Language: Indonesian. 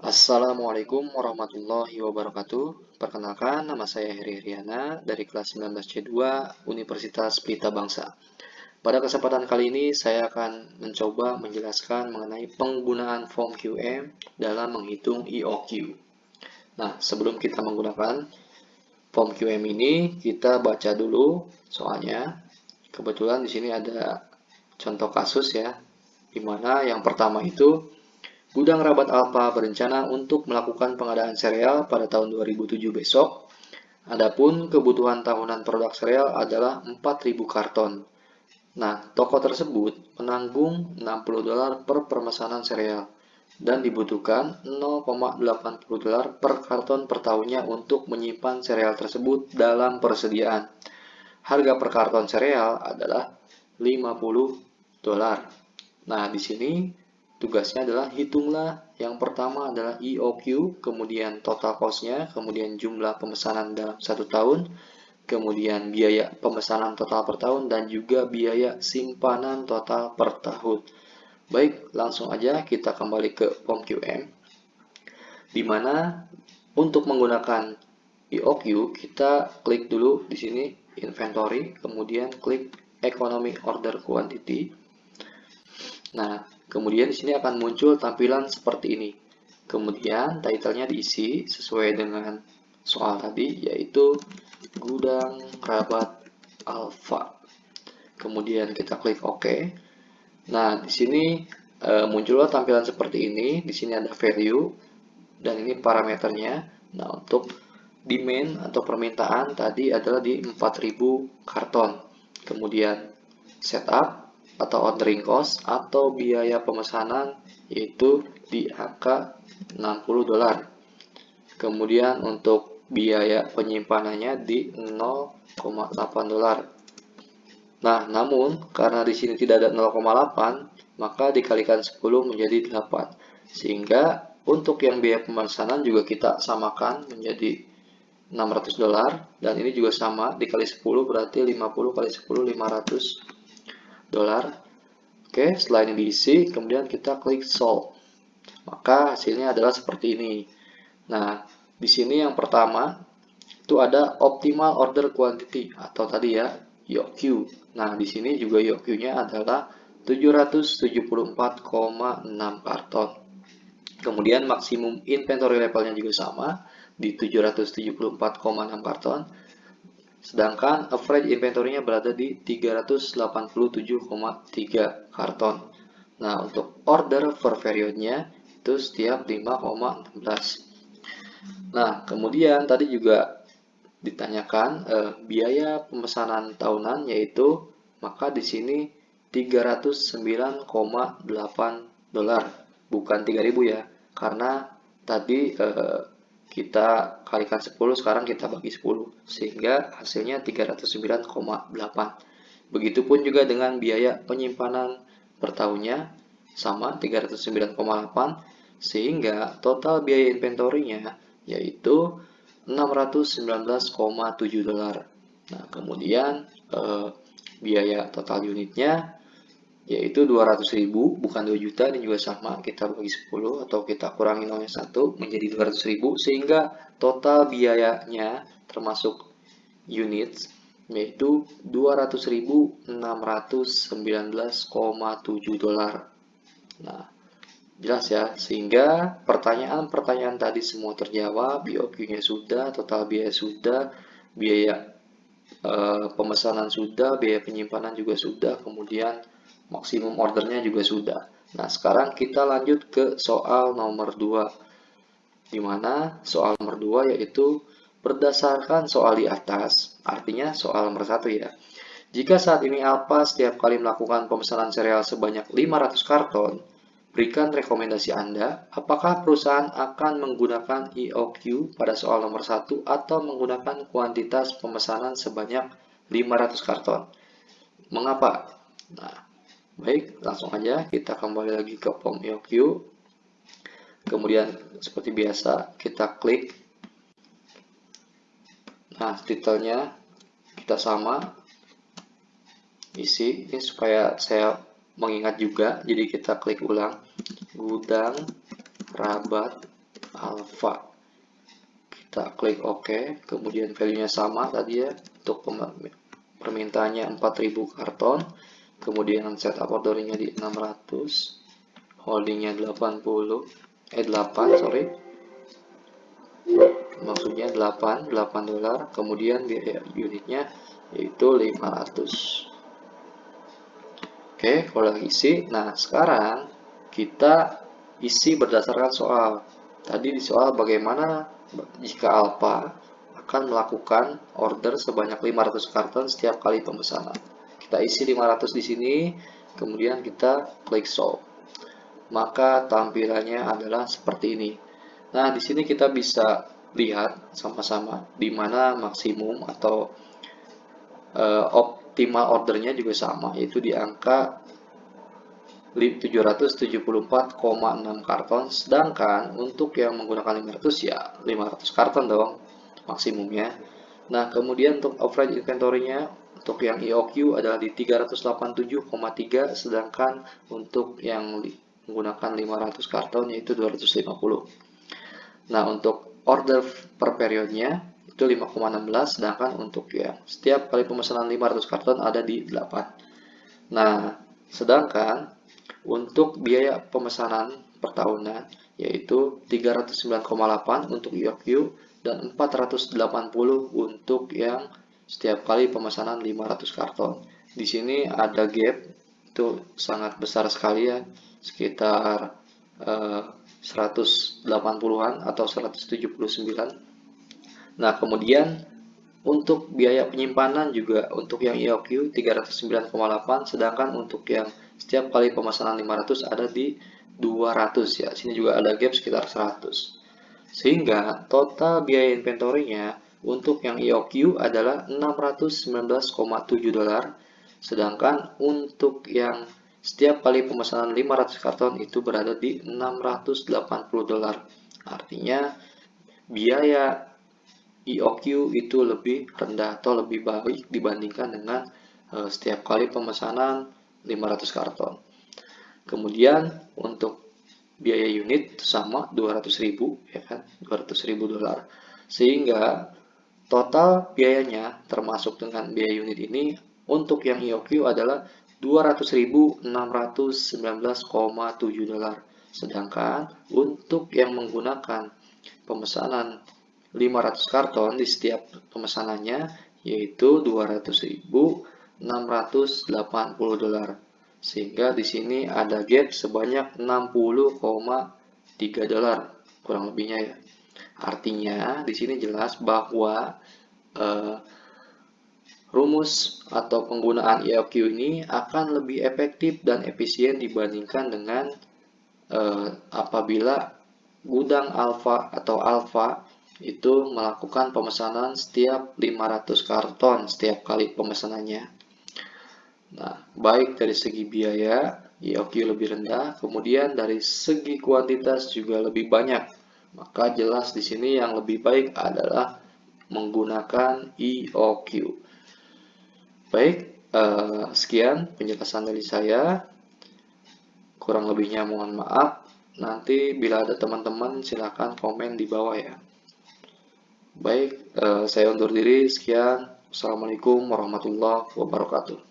Assalamualaikum warahmatullahi wabarakatuh. Perkenalkan, nama saya Heri Heriana dari kelas 19C2 Universitas Pelita Bangsa. Pada kesempatan kali ini, saya akan mencoba menjelaskan mengenai penggunaan form QM dalam menghitung EOQ. Nah, sebelum kita menggunakan form QM ini, kita baca dulu soalnya. Kebetulan di sini ada contoh kasus ya, di mana yang pertama itu Gudang Rabat Alfa berencana untuk melakukan pengadaan sereal pada tahun 2007 besok. Adapun kebutuhan tahunan produk sereal adalah 4.000 karton. Nah, toko tersebut menanggung $60 per pemesanan sereal dan dibutuhkan $0,80 per karton per tahunnya untuk menyimpan sereal tersebut dalam persediaan. Harga per karton sereal adalah $50. Nah, di sini tugasnya adalah hitunglah yang pertama adalah EOQ, kemudian total cost-nya, kemudian jumlah pemesanan dalam 1 tahun, kemudian biaya pemesanan total per tahun, dan juga biaya simpanan total per tahun. Baik, langsung aja kita kembali ke form QM, di mana untuk menggunakan EOQ kita klik dulu di sini inventory, kemudian klik economic order quantity. Nah, kemudian di sini akan muncul tampilan seperti ini. Kemudian title-nya diisi sesuai dengan soal tadi, yaitu Gudang Rabat Alfa. Kemudian kita klik OK. Nah, di sini muncullah tampilan seperti ini. Di sini ada value dan ini parameternya. Nah, untuk demand atau permintaan tadi adalah di 4.000 karton. Kemudian setup atau ordering cost atau biaya pemesanan yaitu di angka $60. Kemudian untuk biaya penyimpanannya di $0,8. Nah, namun karena di sini tidak ada 0,8, maka dikalikan 10 menjadi 8. Sehingga untuk yang biaya pemesanan juga kita samakan menjadi $600 dan ini juga sama dikali 10 berarti 50 kali 10 $500. Oke, setelah ini diisi, kemudian kita klik solve. Maka hasilnya adalah seperti ini. Nah, di sini yang pertama itu ada optimal order quantity atau tadi ya EOQ. Nah, di sini juga EOQ-nya adalah 774,6 karton. Kemudian maksimum inventory levelnya juga sama di 774,6 karton. Sedangkan average inventory-nya berada di 387,3 karton. Nah, untuk order per period-nya itu setiap 5,16. Nah, kemudian tadi juga ditanyakan biaya pemesanan tahunan yaitu maka di sini $309,8 bukan 3.000 ya, karena tadi kita kalikan 10, sekarang kita bagi 10 sehingga hasilnya 309,8. Begitupun juga dengan biaya penyimpanan per tahunnya sama 309,8 sehingga total biaya inventory-nya yaitu $619,7. Nah, kemudian biaya total unitnya yaitu 200.000, bukan 2 juta, ini juga sama, kita bagi 10 atau kita kurangi 0,1 menjadi 200.000 sehingga total biayanya termasuk unit yaitu $200.619,7. Nah, jelas ya, sehingga pertanyaan-pertanyaan tadi semua terjawab, BOQ-nya sudah, total biaya sudah, biaya pemesanan sudah, biaya penyimpanan juga sudah, kemudian maksimum ordernya juga sudah. Nah, sekarang kita lanjut ke soal nomor 2, di mana soal nomor 2 yaitu berdasarkan soal di atas, artinya soal nomor 1 ya. Jika saat ini Alfa setiap kali melakukan pemesanan sereal sebanyak 500 karton, berikan rekomendasi Anda, apakah perusahaan akan menggunakan EOQ pada soal nomor 1 atau menggunakan kuantitas pemesanan sebanyak 500 karton. Mengapa? Nah, baik, langsung aja kita kembali lagi ke form EOQ. Kemudian seperti biasa kita klik. Nah, titelnya kita sama isi, ini supaya saya mengingat juga, jadi kita klik ulang Gudang Rabat alpha. Kita klik OK, kemudian value-nya sama tadi ya, untuk permintaannya 4000 karton, kemudian setup ordernya di 600, holdingnya 8, sorry, maksudnya 8 dolar, kemudian biaya unitnya yaitu 500. Oke, kalau lagi isi, nah sekarang kita isi berdasarkan soal. Tadi di soal bagaimana jika Alpha akan melakukan order sebanyak 500 karton setiap kali pemesanan. Kita isi 500 di sini, kemudian kita klik solve. Maka tampilannya adalah seperti ini. Nah, di sini kita bisa lihat sama-sama di mana maksimum atau optimal ordernya juga sama, yaitu di angka 774,6 karton, sedangkan untuk yang menggunakan 500 ya 500 karton dong maksimumnya. Nah, kemudian untuk average inventory-nya untuk yang EOQ adalah di 387,3, sedangkan untuk yang menggunakan 500 karton yaitu 250. Nah, untuk order per periodnya itu 5,16, sedangkan untuk yang setiap kali pemesanan 500 karton ada di 8. Nah, sedangkan untuk biaya pemesanan per tahunan yaitu 309,8 untuk EOQ dan 480 untuk yang setiap kali pemesanan 500 karton. Di sini ada gap itu sangat besar sekali ya, sekitar 180-an atau 179. Nah, kemudian untuk biaya penyimpanan juga untuk yang EOQ 309,8, sedangkan untuk yang setiap kali pemesanan 500 ada di 200 ya. Sini juga ada gap sekitar 100. Sehingga total biaya inventory-nya untuk yang EOQ adalah 619,7 dolar, sedangkan untuk yang setiap kali pemesanan 500 karton itu berada di 680 dolar. Artinya biaya EOQ itu lebih rendah atau lebih baik dibandingkan dengan setiap kali pemesanan 500 karton. Kemudian untuk biaya unit sama 200.000 ya kan, 200.000 dolar. Sehingga total biayanya termasuk dengan biaya unit ini untuk yang EOQ adalah 200.619,7 dolar. Sedangkan untuk yang menggunakan pemesanan 500 karton di setiap pemesanannya yaitu 200.680 dolar. Sehingga di sini ada gap sebanyak 60,3 dolar kurang lebihnya ya. Artinya di sini jelas bahwa rumus atau penggunaan EOQ ini akan lebih efektif dan efisien dibandingkan dengan apabila gudang alfa atau alfa itu melakukan pemesanan setiap 500 karton setiap kali pemesanannya. Nah, baik dari segi biaya, EOQ lebih rendah, kemudian dari segi kuantitas juga lebih banyak. Maka jelas di sini yang lebih baik adalah menggunakan EOQ. Baik, sekian penjelasan dari saya. Kurang lebihnya mohon maaf. Nanti bila ada teman-teman silahkan komen di bawah ya. Baik, saya undur diri. Sekian. Assalamualaikum warahmatullahi wabarakatuh.